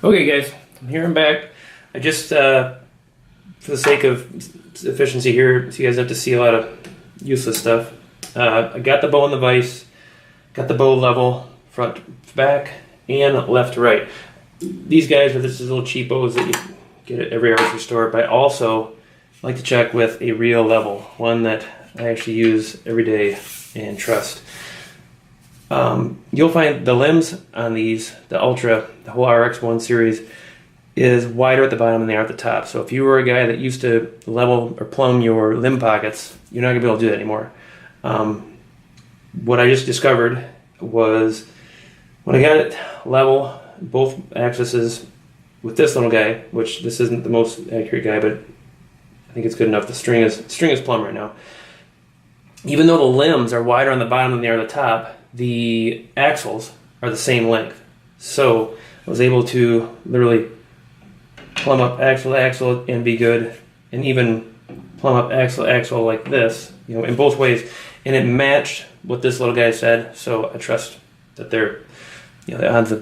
Okay guys, I'm back. I just, for the sake of efficiency here, so you guys have to see a lot of useless stuff. I got the bow in the vise, got the bow level, front to back, and left to right. These guys are just little cheap bows that you get at every archery store, but I also like to check with a real level, one that I actually use every day and trust. You'll find the limbs on these, the Ultra, the whole RX-1 series, is wider at the bottom than they are at the top. So if you were a guy that used to level or plumb your limb pockets, you're not going to be able to do that anymore. What I just discovered was when I got it level, both axes with this little guy, which this isn't the most accurate guy, but I think it's good enough. The string is plumb right now. Even though the limbs are wider on the bottom than they are at the top, the axles are the same length. So I was able to literally plumb up axle to axle and be good, and even plumb up axle to axle like this, you know, in both ways. And it matched what this little guy said, so I trust that they're, you know, the odds of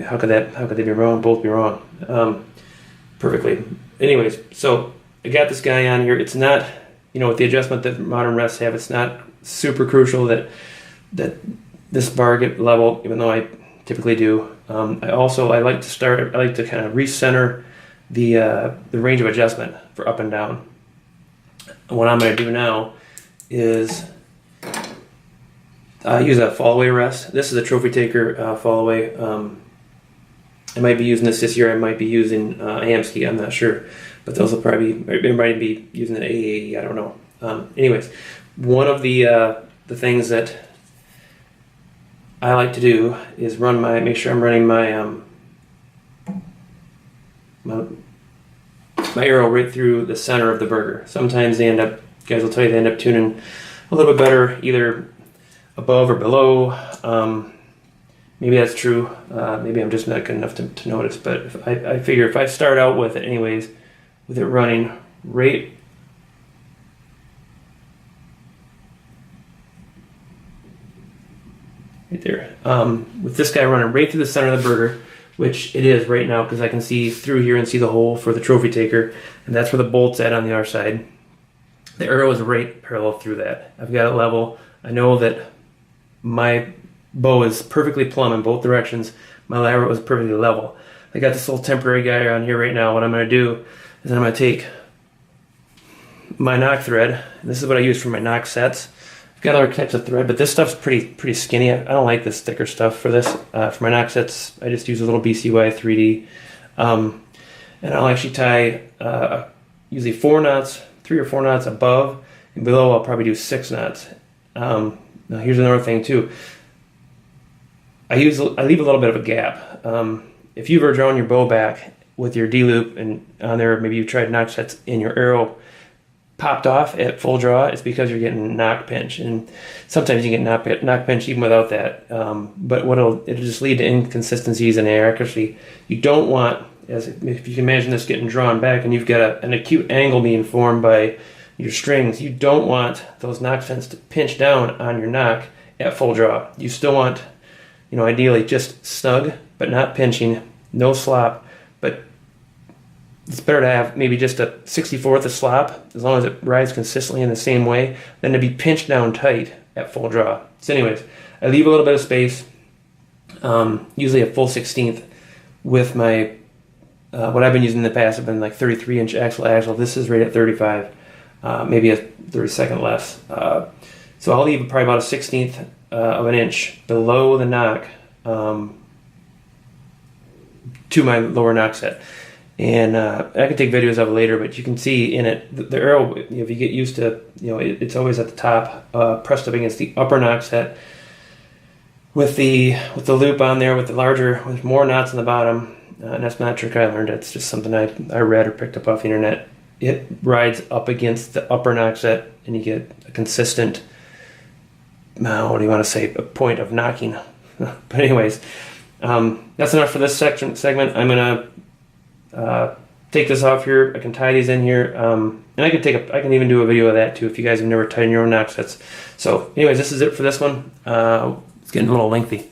how could they be wrong? Both be wrong perfectly. Anyways, so I got this guy on here. It's not, you know, with the adjustment that modern rests have, it's not super crucial that this bar get level, even though I typically do. I like to kind of recenter the range of adjustment for up and down. And what I'm going to do now is use a fall-away rest. This is a trophy taker fall-away. I might be using this year. I might be using Amski. I'm not sure, but those will probably everybody be using an AAE. I don't know. Anyways, one of the things that I like to do is make sure I'm running my my arrow right through the center of the burger. Sometimes guys will tell you they end up tuning a little bit better, either above or below. Maybe that's true. Maybe I'm just not good enough to notice, but I figure if I start out with it anyways, with it running right there. With this guy running right through the center of the burger, which it is right now because I can see through here and see the hole for the trophy taker, and that's where the bolt's at on the other side. The arrow is right parallel through that. I've got it level. I know that my bow is perfectly plumb in both directions. My arrow is perfectly level. I got this little temporary guy on here right now. What I'm going to do is I'm going to take my knock thread, and this is what I use for my knock sets. Got other types of thread, but this stuff's pretty skinny. I don't like this thicker stuff for this. For my knock sets, I just use a little BCY 3D. And I'll actually tie usually 4 knots, 3 or 4 knots above, and below I'll probably do 6 knots. Now here's another thing too. I leave a little bit of a gap. If you've ever drawn your bow back with your D-loop and on there, maybe you've tried knock sets and your arrow popped off at full draw, it's because you're getting knock pinch, and sometimes you get knock pinch even without that. But it'll just lead to inconsistencies in accuracy. You don't want, if you can imagine this getting drawn back and you've got an acute angle being formed by your strings, you don't want those knock pins to pinch down on your knock at full draw. You still want, you know, ideally just snug, but not pinching, no slop, but it's better to have maybe just a 64th of slop, as long as it rides consistently in the same way, than to be pinched down tight at full draw. So anyways, I leave a little bit of space, usually a full 16th with my, what I've been using in the past have been like 33-inch axle. This is right at 35, maybe a 32nd less. So I'll leave probably about a 16th of an inch below the knock to my lower knock set. And I can take videos of it later, but you can see in it, the arrow, you know, if you get used to, you know, it's always at the top, pressed up against the upper knock set with the loop on there with more knots on the bottom. And that's not a trick I learned. It's just something I read or picked up off the internet. It rides up against the upper knock set, and you get a consistent, what do you want to say, a point of knocking. But anyways, that's enough for this segment. I'm going to take this off here. I can tie these in here, and I can even do a video of that too if you guys have never tied in your own knock sets. So anyways, this is it for this one. It's getting a little lengthy.